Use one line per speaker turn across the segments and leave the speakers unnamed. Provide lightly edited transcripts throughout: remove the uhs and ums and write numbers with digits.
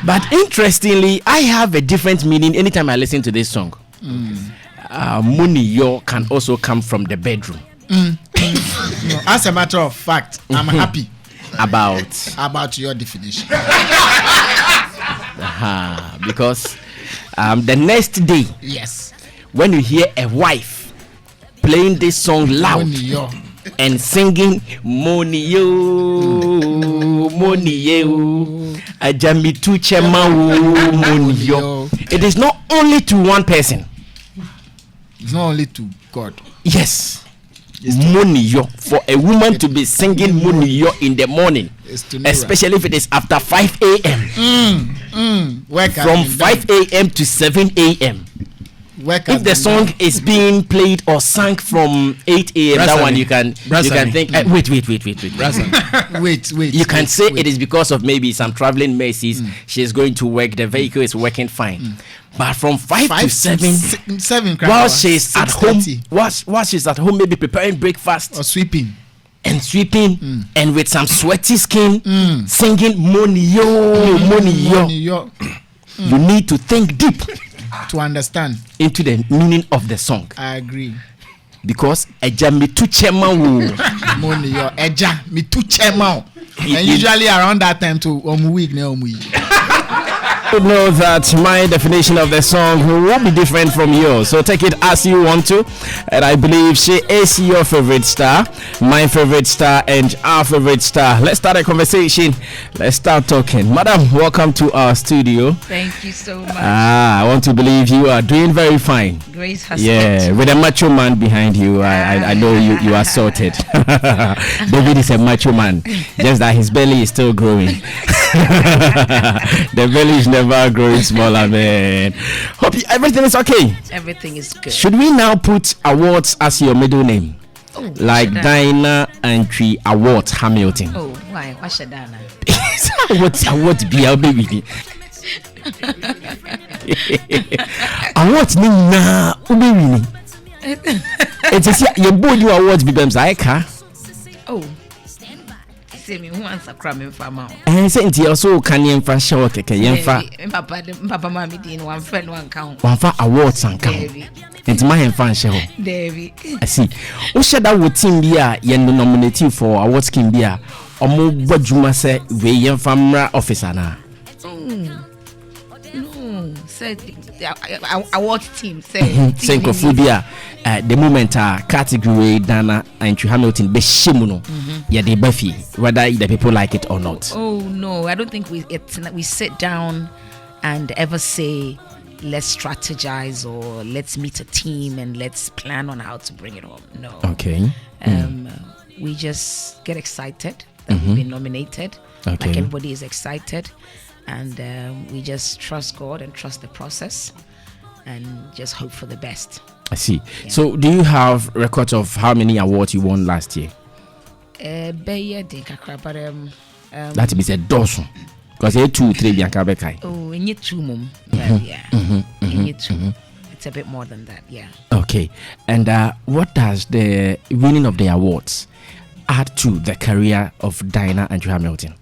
But interestingly, I have a different meaning anytime I listen to this song. Money yo can also come from the bedroom.
No, as a matter of fact, I'm happy
about
your definition.
Because the next day,
yes,
when you hear a wife playing this song loud and singing money yo, ajamitu chema money yo, it is not only to one person.
It's not only to God.
Yes. Money yo, for a woman to be singing money yo in the morning, especially if it is after 5 a.m. From 5 a.m. to 7 a.m. If the song is being played or sung from 8 a.m., that one you can think. Wait. You can say it is because of maybe some traveling mercies. She's going to work. The vehicle is working fine. But from 5 to 7, while she's at home, while she's at home, maybe preparing breakfast
or sweeping,
and with some sweaty skin, singing money yo. You need to think deep
to understand
into the meaning of the song.
I agree.
Because eja mi tu chema wo
money yo eja mi tu chema, and usually around that time to week na
You know that my definition of the song will be different from yours, so take it as you want to. And I believe she is your favorite star, my favorite star, and our favorite star. Let's start a conversation. Let's start talking. Madam, welcome to our studio.
Thank you so much.
I want to believe you are doing very fine.
Grace has
with a macho man behind you. I know you are sorted. David is a macho man, just that his belly is still growing. The belly is never growing smaller, man. Hope everything is okay.
Everything is good.
Should we now put awards as your middle name? Like Dinah Antwi Awards Hamilton.
Oh, why? What's Dana?
Awards be our baby. Awards ni na ubewini. It is your body awards be bems aika.
Oh. Me who answer cramming for mouth.
Say nti also can yemfa show keke yemfa.
Papa mama din one friend one count.
One for awards and count. Nti ma yemfa show.
Devi.
I see. O shada wo team bi a ye nominative for awards king bi a omo bodwuma se we yemfa mra officer na.
No, said award team say
Senkofobia the moment category Dana and Hamilton be shimuno yeah they buffy whether the people like it or not.
Oh no, I don't think we sit down and ever say let's strategize or let's meet a team and let's plan on how to bring it home. No.
Okay.
We just get excited that we've been nominated.
Okay.
Like everybody is excited. And we just trust God and trust the process and just hope for the best.
I see. Yeah. So do you have records of how many awards you won last year?
That
be said dozen. Because you 2-3 Bianca Bekai.
Oh, in you 2 mum. Yeah. In you 2. It's a bit more than that, yeah.
Okay. And what does the winning of the awards add to the career of Dinah and Hamilton?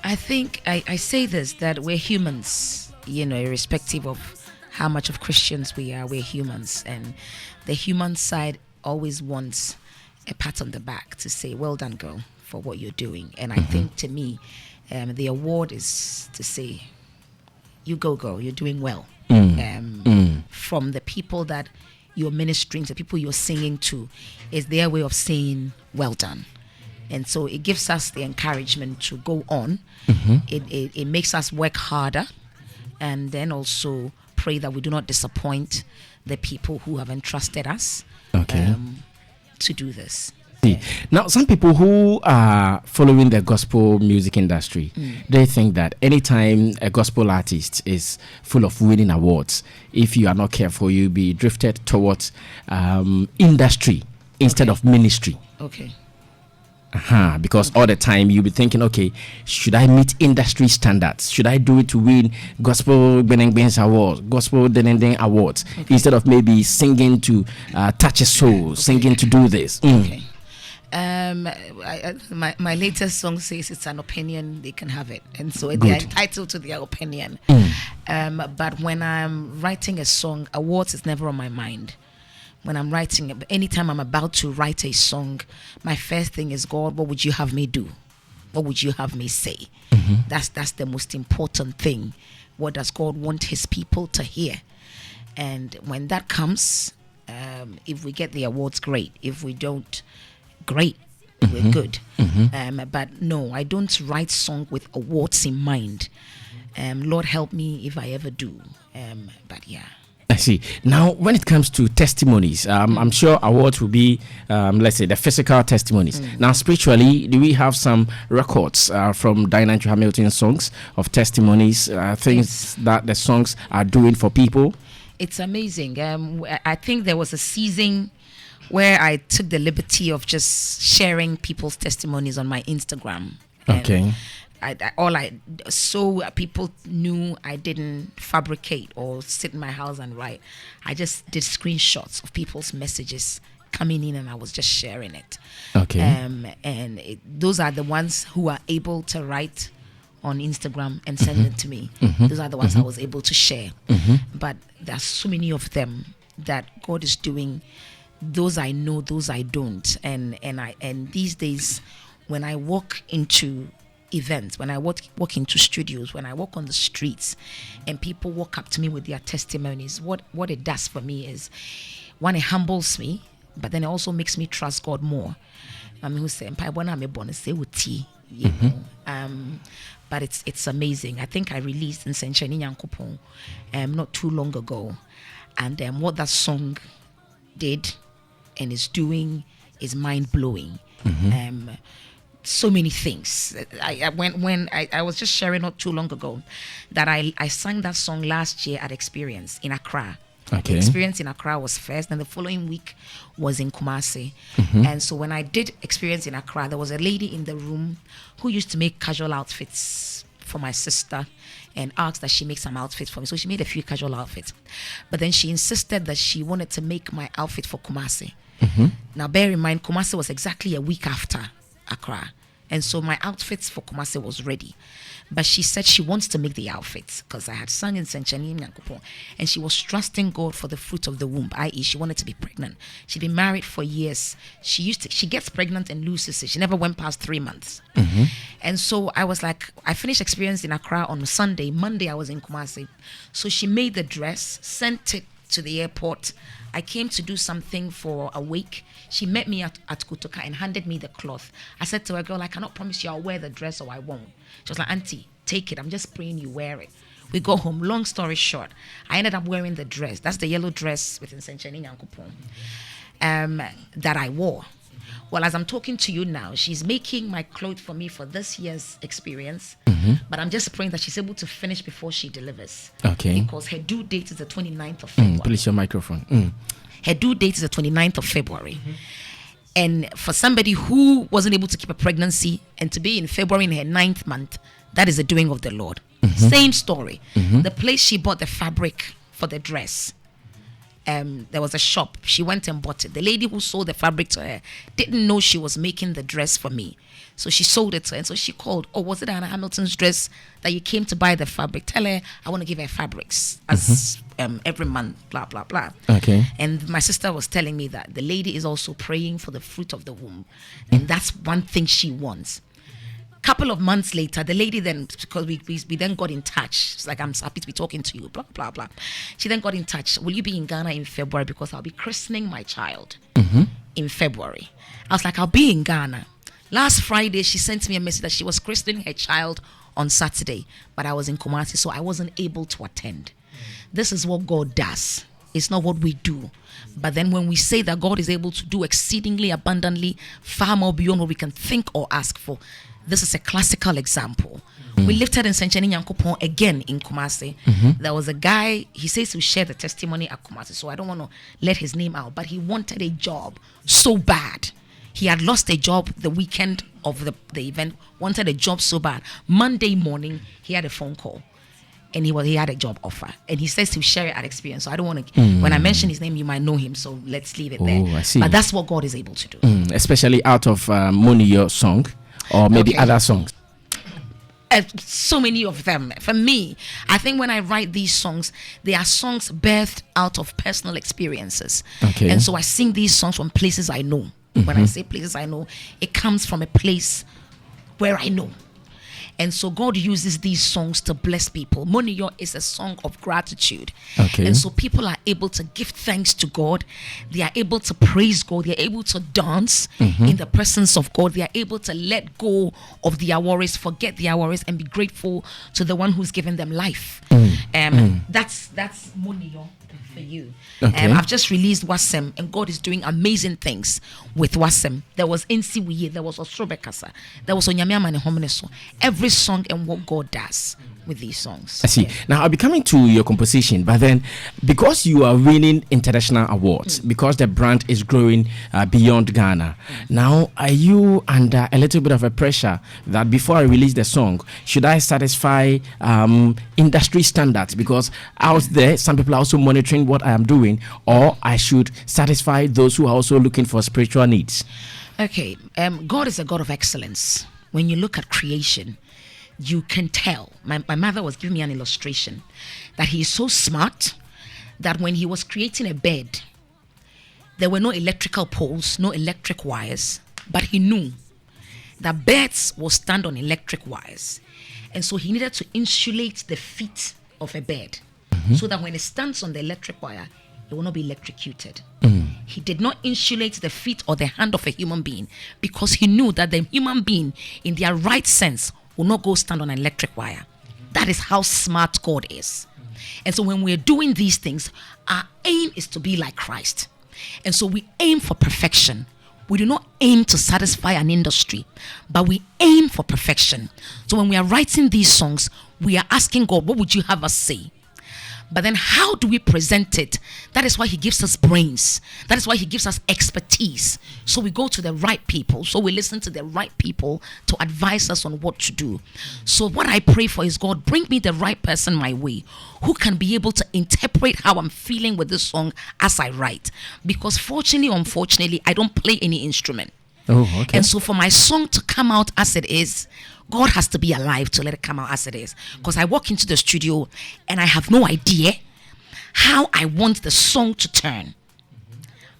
I think I say this, that we're humans, irrespective of how much of Christians we are, we're humans. And the human side always wants a pat on the back to say, well done, girl, for what you're doing. And I think to me, the award is to say, you go, girl, you're doing well. From the people that you're ministering to, the people you're singing to, is their way of saying, well done. And so it gives us the encouragement to go on. It makes us work harder, and then also pray that we do not disappoint the people who have entrusted us to do this.
Yeah. Now, some people who are following the gospel music industry, they think that anytime a gospel artist is full of winning awards, if you are not careful, you'll be drifted towards industry instead of ministry.
Okay.
Because all the time you'll be thinking, okay, should I meet industry standards? Should I do it to win gospel Benengben's awards, gospel Denendeng awards, instead of maybe singing to touch a soul, singing to do this?
Okay. My latest song says it's an opinion, they can have it, and so they're entitled to their opinion. But when I'm writing a song, awards is never on my mind. When I'm writing, anytime I'm about to write a song, my first thing is, God, what would you have me do? What would you have me say? That's the most important thing. What does God want his people to hear? And when that comes, if we get the awards, great. If we don't, great. We're good. But no, I don't write song with awards in mind. Lord help me if I ever do. But yeah.
I see. Now, when it comes to testimonies, I'm sure awards will be, let's say, the physical testimonies. Now, spiritually, do we have some records from Diana Antwi Hamilton's songs of testimonies, things that the songs are doing for people?
It's amazing. I think there was a season where I took the liberty of just sharing people's testimonies on my Instagram.
Okay.
So people knew I didn't fabricate or sit in my house and write. I just did screenshots of people's messages coming in, and I was just sharing it.
Okay.
Those are the ones who are able to write on Instagram and send it to me. Those are the ones I was able to share. But there's so many of them that God is doing. Those I know, those I don't. And these days, when I walk into events, when I walk into studios, when I walk on the streets, and people walk up to me with their testimonies, what it does for me is, one, it humbles me, but then it also makes me trust God more. I mean, who say, you know, but it's amazing. I think I released in Sencheni Nyankopon not too long ago, and what that song did and is doing is mind blowing. So many things. When I was just sharing not too long ago that I sang that song last year at Experience in Accra.
Okay.
The Experience in Accra was first, and the following week was in Kumasi. And so when I did Experience in Accra, there was a lady in the room who used to make casual outfits for my sister and asked that she make some outfits for me. So she made a few casual outfits. But then she insisted that she wanted to make my outfit for Kumasi. Now bear in mind, Kumasi was exactly a week after Accra. And so my outfits for Kumasi was ready. But she said she wants to make the outfits because I had sung in Senchani Nyankopon, and she was trusting God for the fruit of the womb, i.e. she wanted to be pregnant. She'd been married for years. She gets pregnant and loses it. She never went past 3 months. And so I was like, I finished Experience in Accra on Sunday. Monday I was in Kumasi. So she made the dress, sent it to the airport. I came to do something for a week. She met me at Kutuka and handed me the cloth. I said to her, girl, I cannot promise you I'll wear the dress or I won't. She was like, Auntie, take it. I'm just praying you wear it. We go home. Long story short, I ended up wearing the dress. That's the yellow dress with Nsencheni Nyankopon that I wore. Well, as I'm talking to you now, she's making my clothes for me for this year's Experience. But I'm just praying that she's able to finish before she delivers.
Okay.
Because her due date is the 29th of February.
Please your microphone.
Her due date is the 29th of February. And for somebody who wasn't able to keep a pregnancy and to be in February in her 9th month, that is the doing of the Lord. Same story. The place she bought the fabric for the dress, there was a shop. She went and bought it. The lady who sold the fabric to her didn't know she was making the dress for me. So she sold it to her. And so she called, oh, was it Anna Hamilton's dress that you came to buy the fabric? Tell her I want to give her fabrics as every month, blah, blah, blah.
Okay.
And my sister was telling me that the lady is also praying for the fruit of the womb. And that's one thing she wants. Couple of months later, the lady then, because we then got in touch. It's like, I'm happy to be talking to you, blah, blah, blah. She then got in touch. Will you be in Ghana in February? Because I'll be christening my child in February. I was like, I'll be in Ghana. Last Friday, she sent me a message that she was christening her child on Saturday, but I was in Kumasi, so I wasn't able to attend. This is what God does. It's not what we do. But then when we say that God is able to do exceedingly abundantly, far more beyond what we can think or ask for, this is a classical example. We lifted in Sencheni Nyankopon again in Kumasi. There was a guy, he says he shared the testimony at Kumasi, so I don't want to let his name out, but he wanted a job so bad. He had lost a job the weekend of the event, wanted a job so bad. Monday morning, he had a phone call. and he had a job offer, and he says he'll share it at experience. So I don't want to. When I mention his name, you might know him. So let's leave it there.
I see.
But that's what God is able to do,
especially out of Moniyo song, or maybe other songs.
So many of them. For me, I think when I write these songs, they are songs birthed out of personal experiences.
Okay.
And so I sing these songs from places I know. When I say places I know, it comes from a place where I know. And so God uses these songs to bless people. Moniyo is a song of gratitude.
Okay.
And so people are able to give thanks to God. They are able to praise God. They are able to dance in the presence of God. They are able to let go of their worries, forget their worries, and be grateful to the one who's given them life. That's Moniyo for you.
Okay.
I've just released Wasem, and God is doing amazing things with Wasem. There was Antwi, there was Ostrobekasa, there was Onyamiama and Homeneso. Every song and what God does with these songs.
I see. Yeah. Now I'll be coming to your composition, but then because you are winning international awards, because the brand is growing beyond Ghana, now are you under a little bit of a pressure that before I release the song, should I satisfy industry standards? Because out there, some people are also monitoring what I am doing, or I should satisfy those who are also looking for spiritual needs.
Okay, God is a God of excellence. When you look at creation, you can tell. My mother was giving me an illustration that he is so smart that when he was creating a bed, there were no electrical poles, no electric wires, but he knew that beds will stand on electric wires. And so he needed to insulate the feet of a bed so that when it stands on the electric wire, it will not be electrocuted. He did not insulate the feet or the hand of a human being because he knew that the human being in their right sense will not go stand on an electric wire. That is how smart God is. And so when we're doing these things, our aim is to be like Christ. And so we aim for perfection. We do not aim to satisfy an industry, but we aim for perfection. So when we are writing these songs, we are asking God, what would you have us say? But then how do we present it? That is why he gives us brains. That is why he gives us expertise. So we go to the right people. So we listen to the right people to advise us on what to do. So what I pray for is, God, bring me the right person my way who can be able to interpret how I'm feeling with this song as I write. Because fortunately, unfortunately, I don't play any instrument.
Oh, okay.
And so for my song to come out as it is, God has to be alive to let it come out as it is. Because I walk into the studio and I have no idea how I want the song to turn.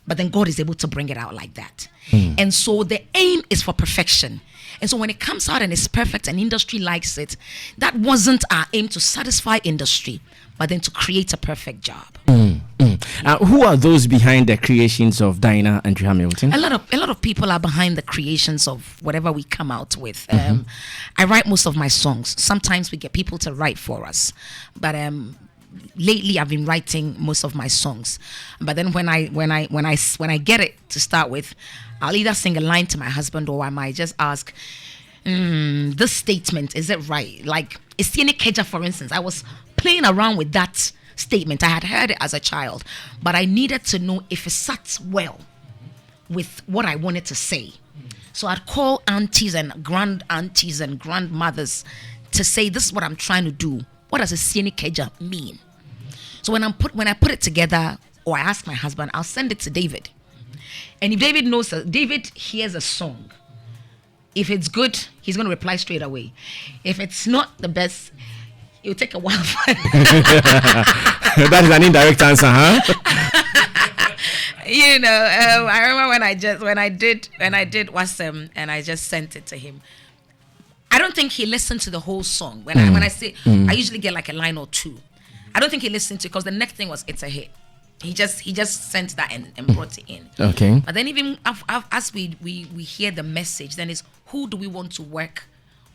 But then God is able to bring it out like that. And so the aim is for perfection. And so when it comes out and it's perfect and industry likes it, that wasn't our aim to satisfy industry, but then to create a perfect job.
Who are those behind the creations of Dinah and Antwi Hamilton?
A lot of people are behind the creations of whatever we come out with. I write most of my songs. Sometimes we get people to write for us, but lately I've been writing most of my songs. But then when I get it to start with, I'll either sing a line to my husband, or I might just ask, this statement, is it right? Like, Isiene Keja, for instance, I was playing around with that statement. I had heard it as a child, but I needed to know if it sat well with what I wanted to say. So I'd call aunties and grand aunties and grandmothers to say, this is what I'm trying to do. What does Isiene Keja mean? So when I put it together, or I ask my husband, I'll send it to David. And if David knows, David hears a song. If it's good, he's going to reply straight away. If it's not the best, it'll take a while.
That is an indirect answer, huh?
I remember when I did Wasem and I just sent it to him. I don't think he listened to the whole song. When I say, I usually get like a line or two. I don't think he listened to it because the next thing was, it's a hit. He just sent that and brought it in.
Okay.
But then even as we hear the message, then it's, who do we want to work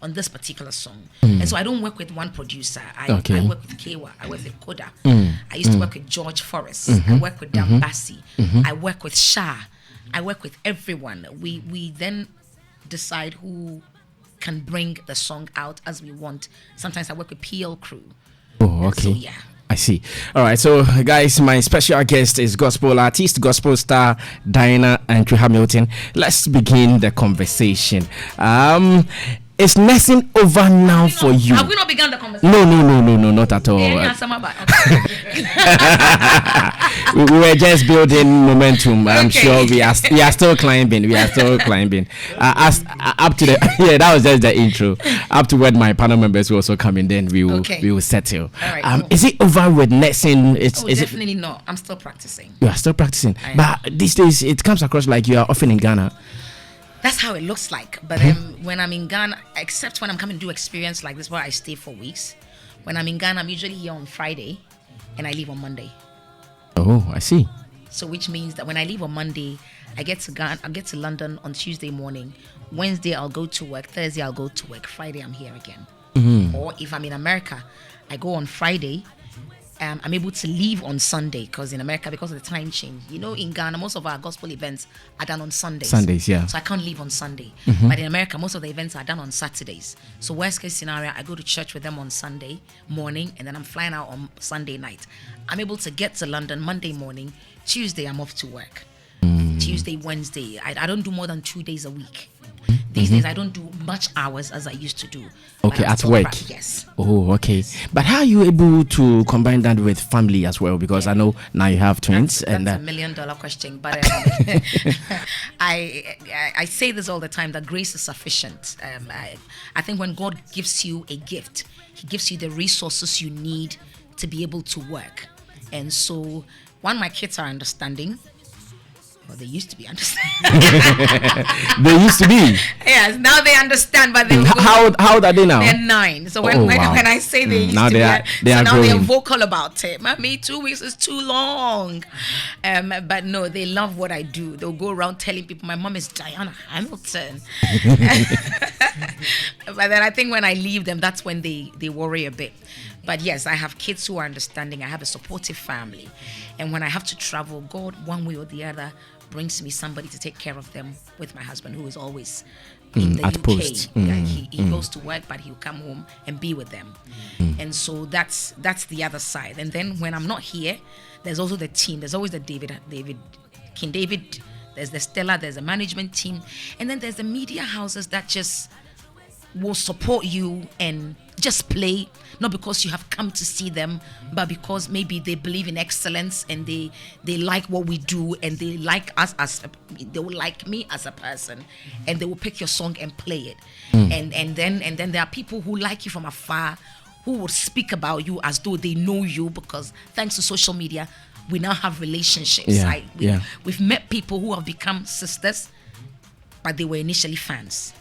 on this particular song? And so I don't work with one producer. I work with Kewa. I work with Koda. I used to work with George Forrest. I work with Dan Bassi. I work with Shah. I work with everyone. We then decide who can bring the song out as we want. Sometimes I work with PL Crew.
Oh, okay.
So, yeah.
I see. All right. So, guys, my special guest is gospel artist, gospel star Dinah and Antwi Hamilton. Let's begin the conversation. Is nursing over now for you?
Have we not begun the conversation?
No, not at all. We were just building momentum. I'm sure we are still climbing. As up to the that was just the intro. Up to when my panel members will also come in, then we will settle.
Right, cool.
Is it over with nursing?
Is definitely not. I'm still practicing.
You are still practicing, but these days it comes across like you are often in Ghana.
That's how it looks like. But when I'm in Ghana, except when I'm coming to do experience like this where I stay for weeks, when I'm in Ghana, I'm usually here on Friday and I leave on Monday.
Oh, I see.
So which means that when I leave on Monday, I get to London on Tuesday morning. Wednesday, I'll go to work. Thursday, I'll go to work. Friday, I'm here again. Mm-hmm. Or if I'm in America, I go on Friday. I'm able to leave on Sunday because in America, because of the time change, in Ghana, most of our gospel events are done on Sundays.
Sundays, yeah.
So I can't leave on Sunday.
Mm-hmm.
But in America, most of the events are done on Saturdays. So worst case scenario, I go to church with them on Sunday morning and then I'm flying out on Sunday night. I'm able to get to London Monday morning. Tuesday, I'm off to work. Tuesday, Wednesday. I don't do more than 2 days a week. These days, I don't do much hours as I used to do.
Okay, at work.
Yes.
Oh, okay. But how are you able to combine that with family as well? Because I know now you have twins.
That's a $1 million question. But I say this all the time, that grace is sufficient. I think when God gives you a gift, He gives you the resources you need to be able to work. And so, when my kids are understanding, or they used to be understanding.
They used to be.
Yes, now they understand, but they
how old are they now?
They're 9. So when I say they used
now
to
now
they're vocal about it. Mommy, 2 weeks is too long. But no, they love what I do. They'll go around telling people my mom is Diana Hamilton. But then I think when I leave them, that's when they worry a bit. But yes, I have kids who are understanding. I have a supportive family. And when I have to travel, God, one way or the other, brings me somebody to take care of them with my husband, who is always in the
at
UK.
post.
He goes to work, but he'll come home and be with them. And so that's the other side. And then when I'm not here, there's also the team. There's always the King David, there's the Stella, there's a management team. And then there's the media houses that just will support you and just play, not because you have come to see them, but because maybe they believe in excellence and they like what we do and they like us they will like me as a person, and they will pick your song and play it. And then there are people who like you from afar, who will speak about you as though they know you, because thanks to social media, we now have relationships. We've met people who have become sisters, but they were initially fans.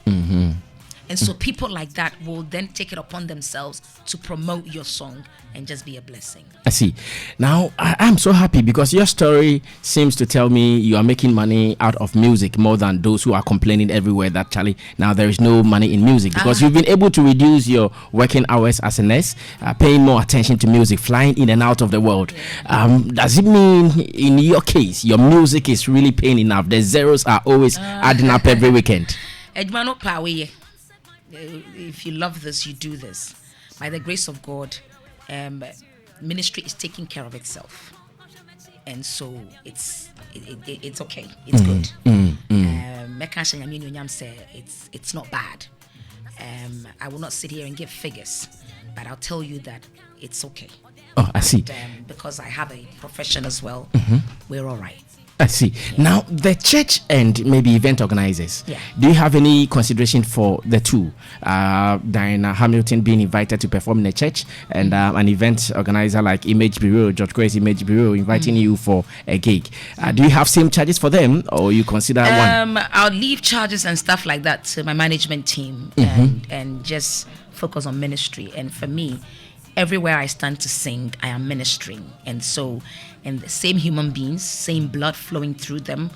And so people like that will then take it upon themselves to promote your song and just be a blessing.
I see. Now, I'm so happy because your story seems to tell me you are making money out of music more than those who are complaining everywhere that, Charlie, now there is no money in music, because you've been able to reduce your working hours as a nurse, paying more attention to music, flying in and out of the world. Does it mean in your case, your music is really paying enough? The zeros are always adding up every weekend.
If you love this, you do this. By the grace of God, ministry is taking care of itself, and so it's okay. It's good. It's not bad. I will not sit here and give figures, but I'll tell you that it's okay.
Oh, I see.
And, because I have a profession as well, we're all right.
I see. Now, the church and maybe event organizers, do you have any consideration for the two? Diana Hamilton being invited to perform in the church, and an event organizer like Image Bureau, George Quay's Image Bureau, inviting you for a gig. Do you have same charges for them, or you consider one?
I'll leave charges and stuff like that to my management team and just focus on ministry. And for me, everywhere I stand to sing, I am ministering. And so, and the same human beings, same blood flowing through them.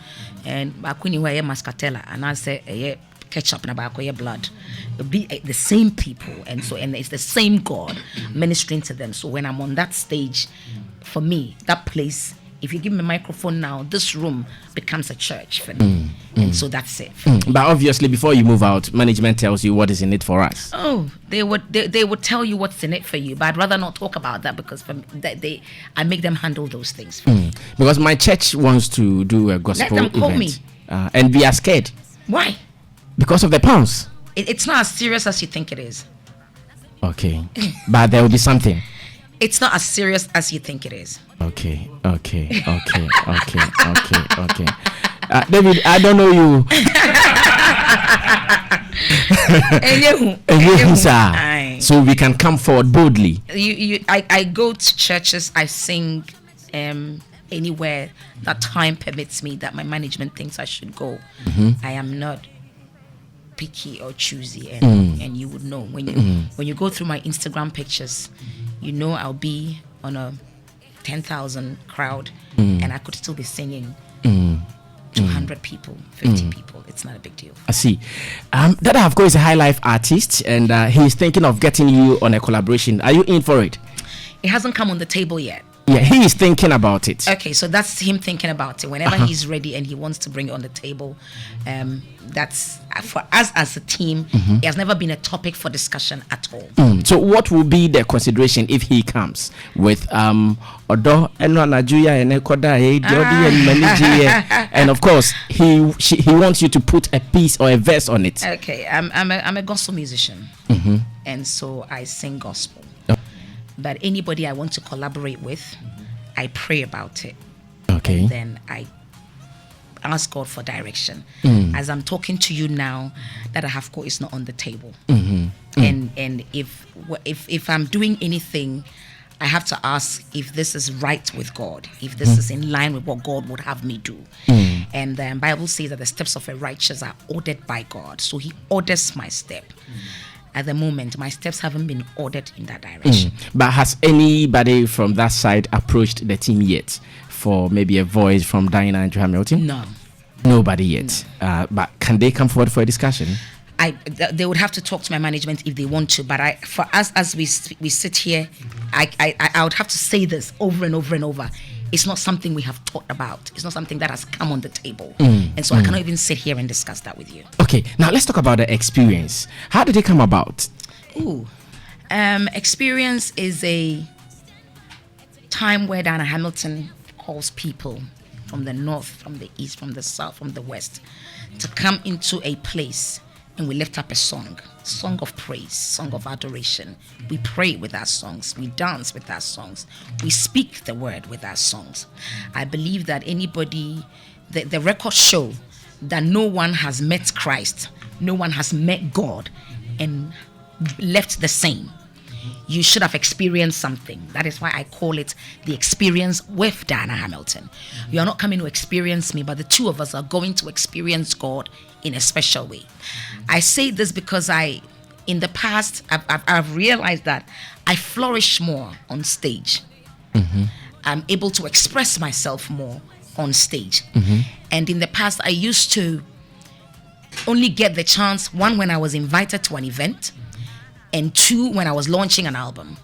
And Bakuni Mascatella, and I say, ketchup na bakoye blood. It'll be the same people. And so, and it's the same God ministering to them. So when I'm on that stage, for me, that place, if you give me a microphone now, this room becomes a church for me. And so that's it.
But obviously, before you move out, management tells you what is in it for us.
Oh, they would tell you what's in it for you, but I'd rather not talk about that, because I make them handle those things for me.
Because my church wants to do a gospel
Let them call
event,
me.
and we are scared.
Why?
Because of the pounds.
It's not as serious as you think it is.
Okay. But there will be something.
It's not as serious as you think it is.
Okay. David, I don't know you. So we can come forward boldly.
I go to churches, I sing anywhere that time permits me, that my management thinks I should go. I am not picky or choosy, and you would know when you go through my Instagram pictures, you know I'll be on a 10,000 crowd, and I could still be singing 200 people, 50 people. It's not a big deal.
I see. Dada, of course, is a high life artist, and he's thinking of getting you on a collaboration. Are you in for it?
It hasn't come on the table yet.
Yeah, he is thinking about it.
Okay, so that's him thinking about it. Whenever he's ready and he wants to bring it on the table, that's for us as a team. It has never been a topic for discussion at all.
So, what will be the consideration if he comes with Odo and of course he wants you to put a piece or a verse on it.
Okay, I'm a gospel musician, and so I sing gospel. But anybody I want to collaborate with, I pray about it.
Okay.
And then I ask God for direction. As I'm talking to you now, that I have got is not on the table. And if I'm doing anything, I have to ask if this is right with God, if this is in line with what God would have me do. And the Bible says that the steps of a righteous are ordered by God. So He orders my step. At the moment, my steps haven't been ordered in that direction.
But has anybody from that side approached the team yet for maybe a voice from Diana and Hamilton?
No.
Nobody yet. No. But can they come forward for a discussion?
They would have to talk to my management if they want to. But for us, as we sit here, I would have to say this over and over and over. It's not something we have thought about. It's not something that has come on the table. And so I cannot even sit here and discuss that with you.
Okay, now let's talk about the experience. How did it come about?
Experience is a time where Diana Hamilton calls people from the north, from the east, from the south, from the west, to come into a place, and we lift up a song of praise, song of adoration. We pray with our songs, we dance with our songs, we speak the word with our songs. I believe that the records show that no one has met Christ, no one has met God and left the same. You should have experienced something. That is why I call it the experience with Diana Hamilton. You are not coming to experience me, but the two of us are going to experience God in a special way. I say this because in the past, I've realized that I flourish more on stage. I'm able to express myself more on stage. And in the past, I used to only get the chance, one, when I was invited to an event, and two, when I was launching an album.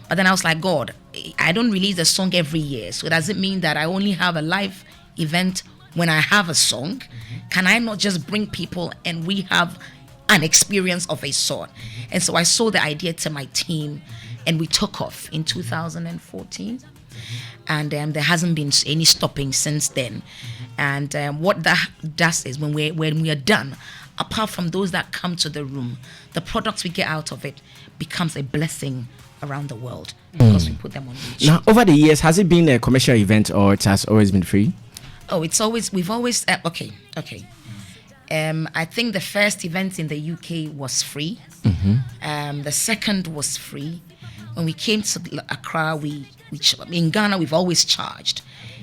But then I was like, God, I don't release a song every year. So does it mean that I only have a live event when I have a song? Can I not just bring people and we have an experience of a sort? And so I sold the idea to my team, and we took off in 2014. And there hasn't been any stopping since then. And what that does is when we are done, apart from those that come to the room, the products we get out of it becomes a blessing around the world because we put them on YouTube.
Now, over the years, has it been a commercial event or it has always been free?
We've always, okay. I think the first event in the UK was free. The second was free. When we came to Accra, in Ghana, we've always charged.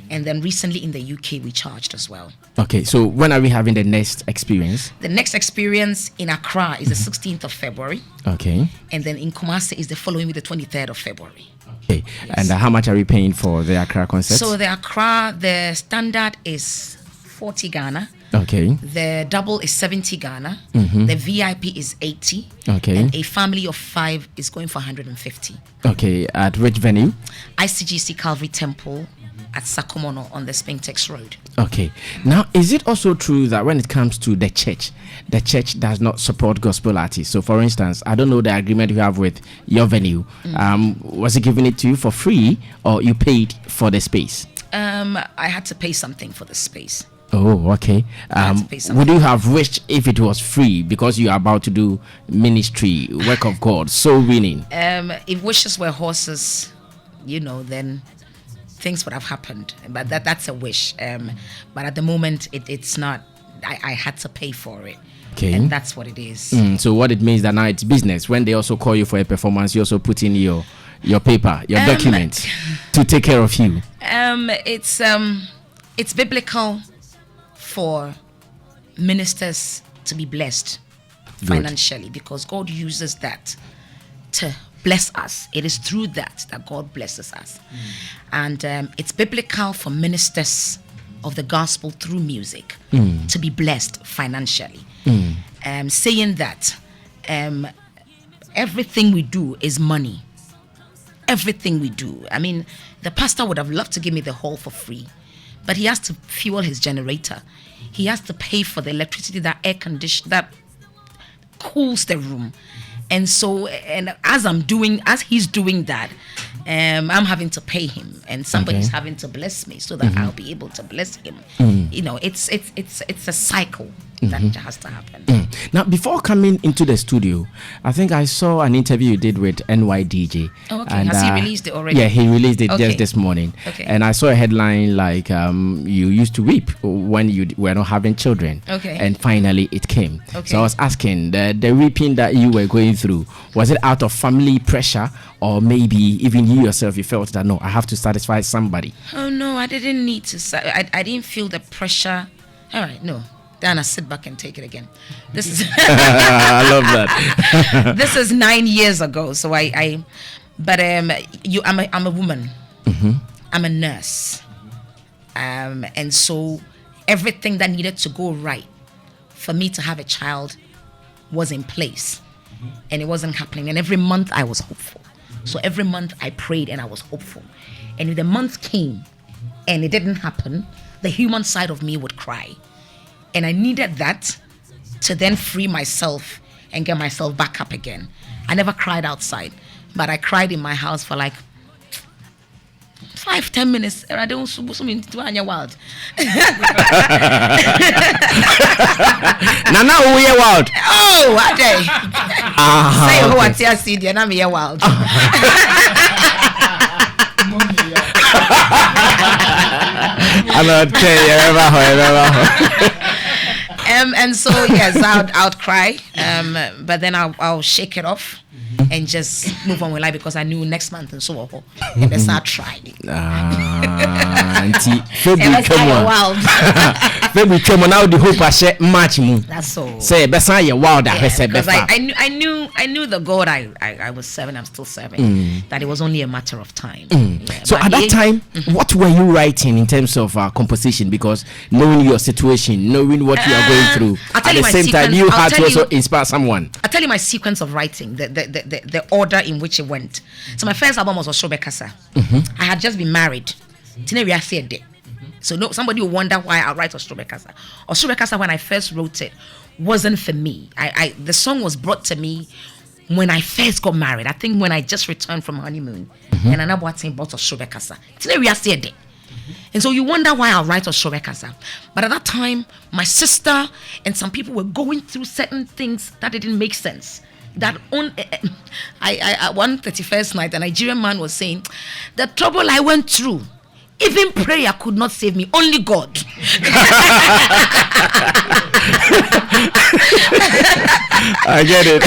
And then recently in the UK, we charged as well.
Okay, so when are we having the next experience?
The next experience in Accra is the 16th of February.
Okay.
And then in Kumasi is the following week, the 23rd of February.
Okay.
Yes.
And how much are we paying for the Accra concert?
So the Accra, the standard is 40 Ghana.
Okay.
The double is 70 Ghana. The VIP is 80.
Okay.
And a family of 5 is going for 150.
Okay. At which venue?
ICGC Calvary Temple at Sakumono on the Spintex Road.
Okay. Now, is it also true that when it comes to the church does not support gospel artists? So, for instance, I don't know the agreement you have with your venue. Was it giving it to you for free or you paid for the space?
I had to pay something for the space.
Oh, okay. Would you have wished if it was free because you are about to do ministry, work of God, soul winning?
If wishes were horses, then things would have happened. But that's a wish. But at the moment, it's not. I had to pay for it.
Okay.
And that's what it is.
So what it means that now it's business. When they also call you for a performance, you also put in your paper, your document to take care of you.
It's biblical for ministers to be blessed financially because God uses that to bless us. It is through that God blesses us. And it's biblical for ministers of the gospel through music to be blessed financially. Saying that everything we do is money. Everything we do. I mean, the pastor would have loved to give me the hall for free, but he has to fuel his generator. He has to pay for the electricity, that air condition, that cools the room. And so, and as he's doing that, I'm having to pay him, and somebody's having to bless me so that I'll be able to bless him. It's a cycle that has to happen.
Now, before coming into the studio, I think I saw an interview you did with NY
Oh, okay. And, has he released it already?
Yeah, he released it just this morning.
Okay.
And I saw a headline like you used to weep when you were not having children.
Okay.
And finally it came.
Okay.
So I was asking, the weeping that you were going through, was it out of family pressure, or maybe even you yourself, you felt that, no, I have to satisfy somebody?
Oh, no, I didn't need to. I didn't feel the pressure. All right, no. Then I sit back and take it again. This is
I love that.
This is 9 years ago. So I'm a woman. I'm a nurse. And so everything that needed to go right for me to have a child was in place, and it wasn't happening. And every month I was hopeful. So every month I prayed and I was hopeful. And if the month came and it didn't happen, the human side of me would cry. And I needed that to then free myself and get myself back up again. I never cried outside, but I cried in my house for like 5-10 minutes. I don't do any wild.
Nana, we are wild.
Oh, what day? Say what you see, then I'm here wild.
I'm not
and so yes, I'll cry, but then I'll shake it off and just move on with life because I knew next month and so on. And then start trying.
Auntie,
wild.
Baby, come on now. The hope I share match me.
That's so.
Say, besa ye wild.
Because I knew the God I was serving. I'm still serving. That it was only a matter of time. Yeah,
so at that time, what were you writing in terms of composition? Because knowing your situation, knowing what you are going through, at the same time, you had to also inspire someone.
I'll tell you my sequence of writing, the order in which it went. So my first album was Oshobe Kasa. I had just been married. So somebody will wonder why I write Oshobe Kasa. Oshobe Kasa, when I first wrote it, wasn't for me. The song was brought to me when I first got married. I think when I just returned from honeymoon, and I bought Oshobe Kasa. And so you wonder why I write Oshobe Kasa. But at that time, my sister and some people were going through certain things that didn't make sense. That on one 31st night, a Nigerian man was saying, the trouble I went through, even prayer could not save me, only God.
I get it.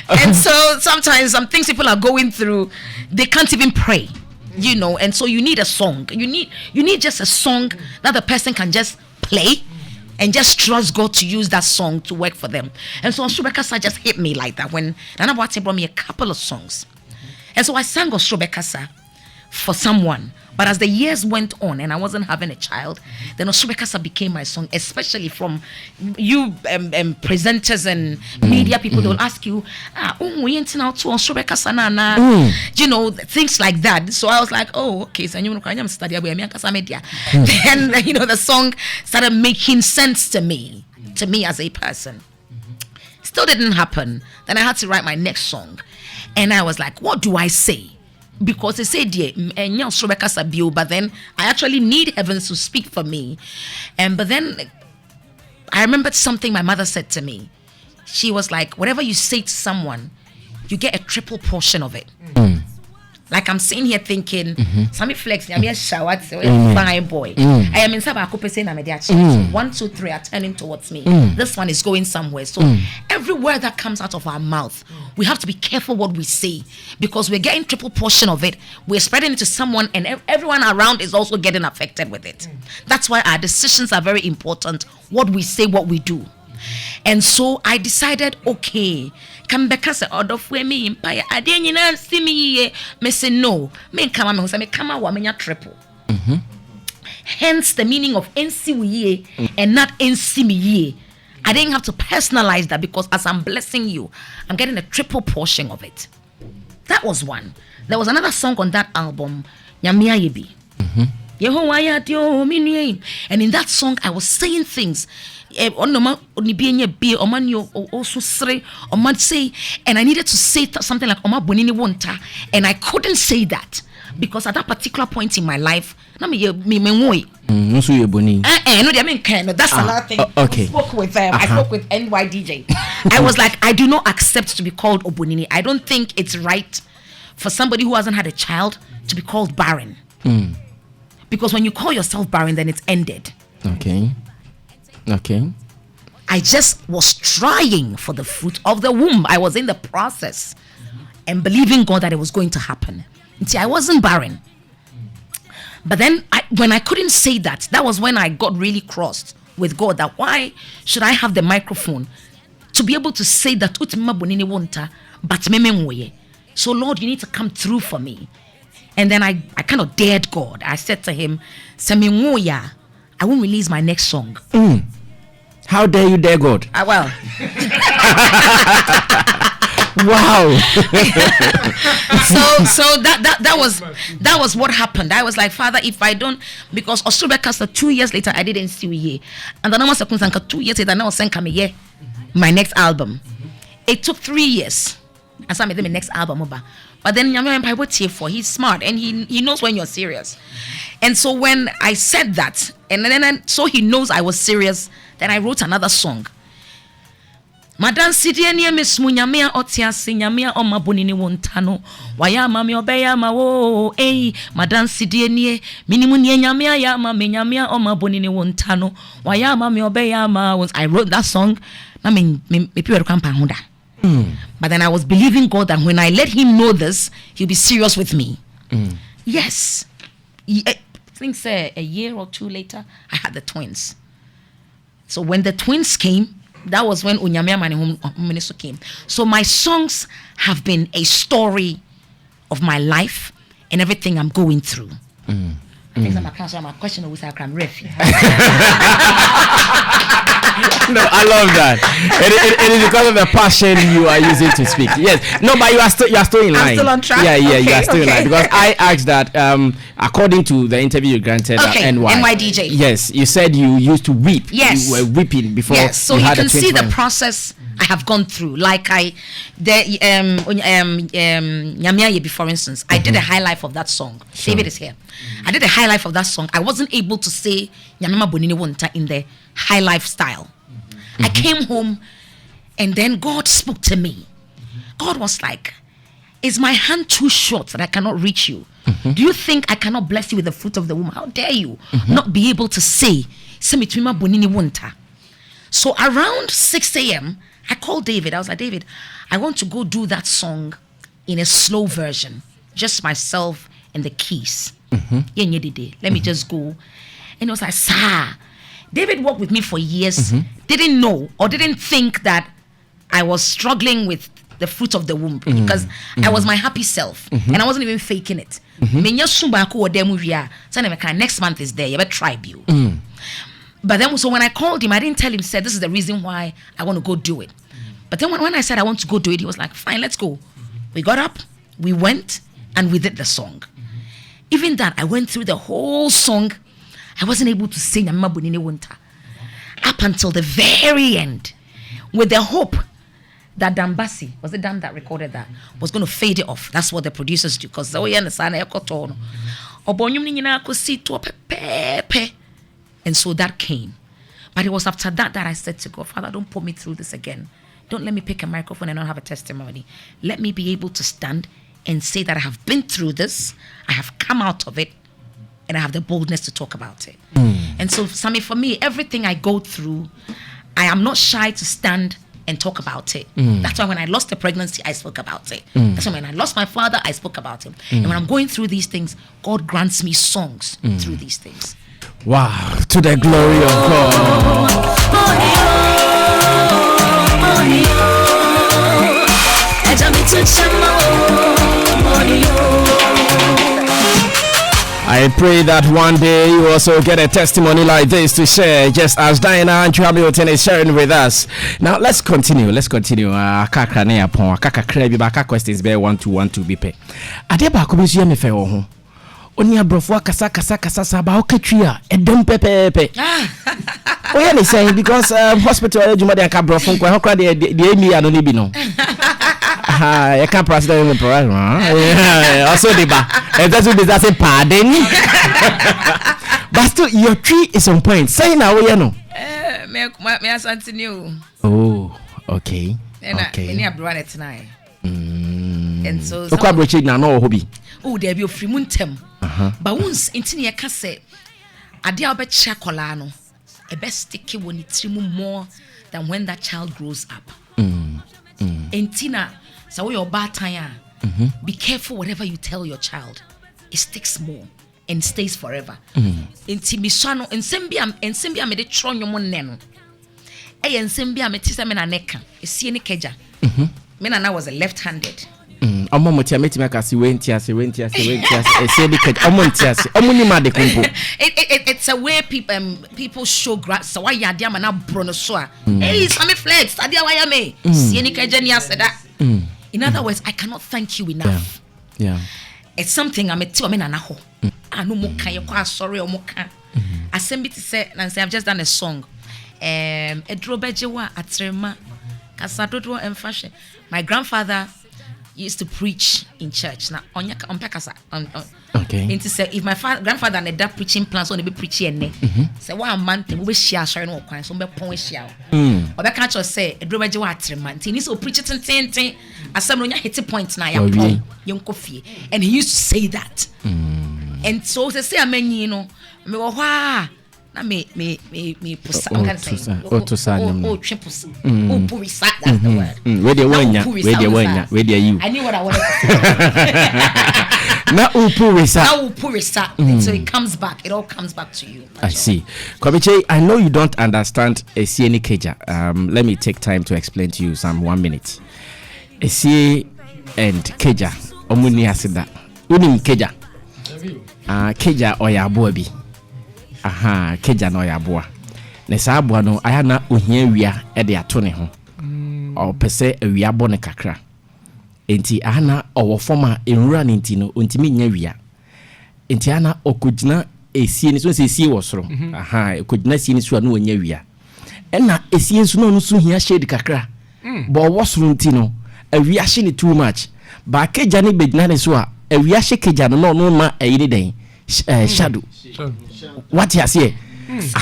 And so sometimes some things people are going through, they can't even pray, and so you need a song. You need just a song that the person can just play and just trust God to use that song to work for them. And so Oshobe Kasa just hit me like that when Nana Boateng brought me a couple of songs. And so I sang Oshobe Kasa for someone. But as the years went on and I wasn't having a child, then Oshobe Kasa became my song, especially from you presenters and media people. They'll ask you, we ain't now to Oshobe Kasa na. Things like that. So I was like, oh, okay. So then, the song started making sense to me as a person. Still didn't happen. Then I had to write my next song. And I was like, what do I say because they say but then I actually need heavens to speak for me. But then I remembered something my mother said to me. She was like, whatever you say to someone, you get a triple portion of it. Like I'm sitting here thinking, Sammy Flex, I'm a shower, fine boy. I am in Sabah saying I'm a 1, 2, 3 are turning towards me. This one is going somewhere. So every word that comes out of our mouth, we have to be careful what we say, because we're getting triple portion of it. We're spreading it to someone, and everyone around is also getting affected with it. That's why our decisions are very important. What we say, what we do. And so I decided, okay, come back as a order for me empire. I didn't see me. Me say no. Me come on, me come on, me triple. Hence the meaning of NCWE and not NCME. I didn't have to personalize that, because as I'm blessing you, I'm getting a triple portion of it. That was one. There was another song on that album, Nyamia Yebi. And in that song, I was saying things. And I needed to say something like and I couldn't say that, because at that particular point in my life, that's another thing.
Okay.
I spoke with I spoke with NYDJ. I was like, I do not accept to be called Obonini. I don't think it's right for somebody who hasn't had a child to be called barren. Because when you call yourself barren, then it's ended.
Okay.
I just was trying for the fruit of the womb. I was in the process and believing God that it was going to happen. See, I wasn't barren. But then when I couldn't say that, that was when I got really crossed with God, that why should I have the microphone to be able to say that, so Lord, you need to come through for me. And then I kind of dared God. I said to him, I won't release my next song.
How dare you dare God?
Well.
Wow.
so that was what happened. I was like, Father, if I don't, because Australia 2 years later I didn't see you, and then I was 2 years later, now I sent me my next album. It took 3 years. And so I made my next album over. But then he's smart and he knows when you're serious. And so when I said that, and then so he knows I was serious, then I wrote another song. Madan Sidiania Miss Munyamia Otia Sinyamia on my bonini wontano. Wayama mi obeya ma wo Madan Sidiania Minimunia Yamia Yama Minyamia on my bonini wontano. Wayama mi obeya ma. Once I wrote that song, I mean me people come pahunda. But then I was believing God that when I let him know this, he'll be serious with me. Yes. I think a year or two later, I had the twins. So when the twins came, that was when Unyamia Mani came. So my songs have been a story of my life and everything I'm going through. I think my question always I can ref.
No, I love that. It is because of the passion you are using to speak. Yes. No, but you are still in line.
I'm still on track.
Yeah, you are still in line. Because I asked that according to the interview you granted at
NYDJ.
Yes, you said you used to weep.
Yes.
You were weeping before.
Yes. So you can see the process I have gone through. Like Nyamia Yebi, for instance, I did a high life of that song. Sure. David is here. I did a high life of that song. I wasn't able to say Nyamima Bonini Wonta in the high life style. I came home and then God spoke to me. God was like, is my hand too short that I cannot reach you? Do you think I cannot bless you with the fruit of the womb? How dare you not be able to say Semitwima Bonini Wonta? So around 6 a.m., I called David. I was like, David, I want to go do that song in a slow version. Just myself and the keys. Let me just go. And he was like, sir. David worked with me for years, didn't know or didn't think that I was struggling with the fruit of the womb because I was my happy self and I wasn't even faking it. Next month is there, you better tribe you. But then, so when I called him, I didn't tell him, said, this is the reason why I want to go do it. But then when I said I want to go do it, he was like, fine, let's go. We got up, we went, and we did the song. Even that, I went through the whole song. I wasn't able to sing up until the very end, with the hope that Dambasi, was it Dan that recorded that, was going to fade it off. That's what the producers do, because oh yeah, and so that came. But it was after that I said to God, Father, don't put me through this again. Don't let me pick a microphone and not have a testimony. Let me be able to stand and say that I have been through this, I have come out of it, and I have the boldness to talk about it. And so, Sammy, for me, everything I go through, I am not shy to stand and talk about it. That's why when I lost the pregnancy, I spoke about it. That's why when I lost my father, I spoke about him. And when I'm going through these things, God grants me songs through these things.
Wow, to the glory of God. I pray that one day you also get a testimony like this to share, just as Diana Antwi Hamilton is sharing with us. Now let's continue. Kaka ne apon kaka krabi baka questions be 1 be pe. Ade ba ko be so me fe wo ho. Oni abrofo kasa saba o katwia edom pepepe. Oh yeah, they say because hospital juma dey ka brofo kwa hokra dey emi ano ne bi no. I can't pass that in the program. Also, that's what they say, pardon. But still, your tree is on point. Say now, you know. Oh, okay.
Okay. And so, oh, there be a free moontem. But once in your cassette, a dear bet chacolano, a best sticky when it's more than when that child grows up. And Tina. So your bad time. Be careful whatever you tell your child. It sticks more and stays forever. Intimisano and sembia me de tron your moneno. And sembia me tisa me na neka. Is any keja. Me na was a left-handed. It's a way people show grass. So why ya dia mana brono soa. Hey, some flex. Adia why me. See any keja ni aseda. In other words, I cannot thank you enough.
Yeah.
It's something I'm a two men anaho. I know moka you quite sorry or moka. I send me to say and say I've just done a song. A drobejewa atrema kasadodo and fashion. My grandfather used to preach in church. Now on pekasa
okay.
And to say if my grandfather and that preaching plans only be preaching say one man we be share sharing no kwan so be pon share. Obeka cho say a drobejewa atrema. Nti so preach ten asem no nya hit point na ya pon yonko fie. And he used to say that. And so say amenyi no me wo hwa na me pusa I'm gonna say triples purisa, that's the word.
Where the you
I knew what I wanted to say.
Na
purisa. So it comes back, it all comes back to you.
I see. Kwabiche, I know you don't understand a CNE keja. Let me take time to explain to you some 1 minute. A C and keja omuni asida unim keja keja oyaboa aha keja no yaboa ne saabua no aya na ohia wia e de ato ne ho o pese awia bo ne kakra enti ana owo forma enwura ne enti no ontimi nya wia enti ana okugina esie ne so esie wo soro aha okugina sie ne so na onya wia ena esie so no so hia shade kakra bo wo soro enti no awia hye ne too much ba keja ne begina ne so a awia hye keja no no ma ayini den shadow. What you say?
Yes.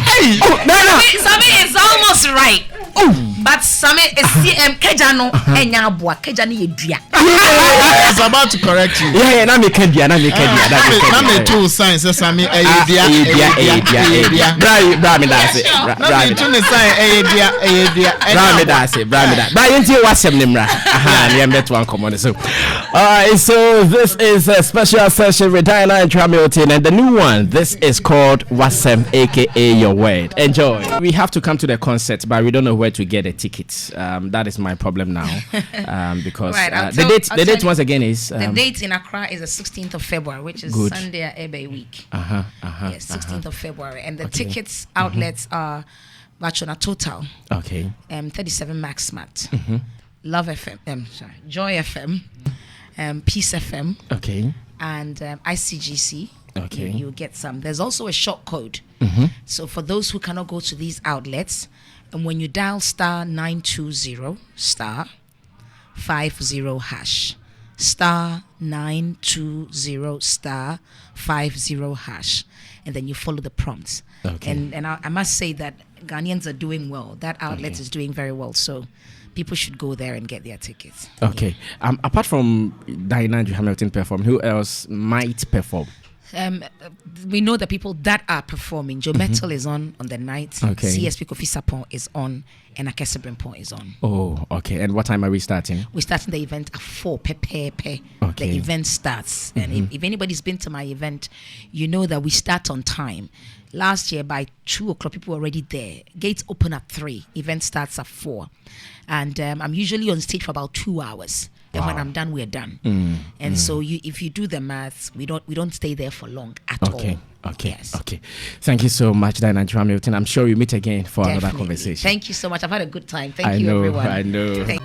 Hey.
Sammy is almost right. But Sammy is CM Kejano enya aboa Kejani yedua.
I was about to correct you.
Yeah, na me kedia.
Na me two signs Sammy eyedua.
Bra me that's it.
Bra me two sign eyedua.
Bra me that's it. Bra yenti wasem nimra. Aha, ne met one common so. So this is a special session with Diana and Hamilton, and the new one, this is called Wasem, aka Your Word. Enjoy. We have to come to the concert, but we don't know where to get a ticket. That is my problem now. Because right, the date once again is
the date in Accra is the 16th of February, which is good. Sunday at Ebe week. Yes, 16th of February, and the tickets outlets are Bachona Total.
Okay.
37 Max Smart. Love FM. Joy FM. Peace FM.
Okay.
And ICGC.
Okay.
You get some. There's also a short code. So for those who cannot go to these outlets, and when you dial star 920 star 50 hash, star 920 star 50 hash, and then you follow the prompts.
Okay.
And I must say that Ghanaians are doing well. That outlet is doing very well. So people should go there and get their tickets.
Okay. Apart from Diana and Hamilton perform, who else might perform?
We know the people that are performing. Joe Metal is on the night.
Okay.
CSP Kofi Sapon is on, and Akese Brimpon is on.
Oh, okay. And what time are we starting?
We're starting the event at 4 p.m.
Okay.
The event starts. And if anybody's been to my event, you know that we start on time. Last year by 2 o'clock, people were already there. Gates open at 3. Event starts at 4. And I'm usually on stage for about 2 hours. And when I'm done, we're done. And so if you do the maths, we don't stay there for long at all.
Okay.
Yes.
Okay. Thank you so much, Diana Hamilton. I'm sure we'll meet again for another
Definitely.
conversation.
Thank you so much. I've had a good time. Thank you, everyone.
I know.
Thank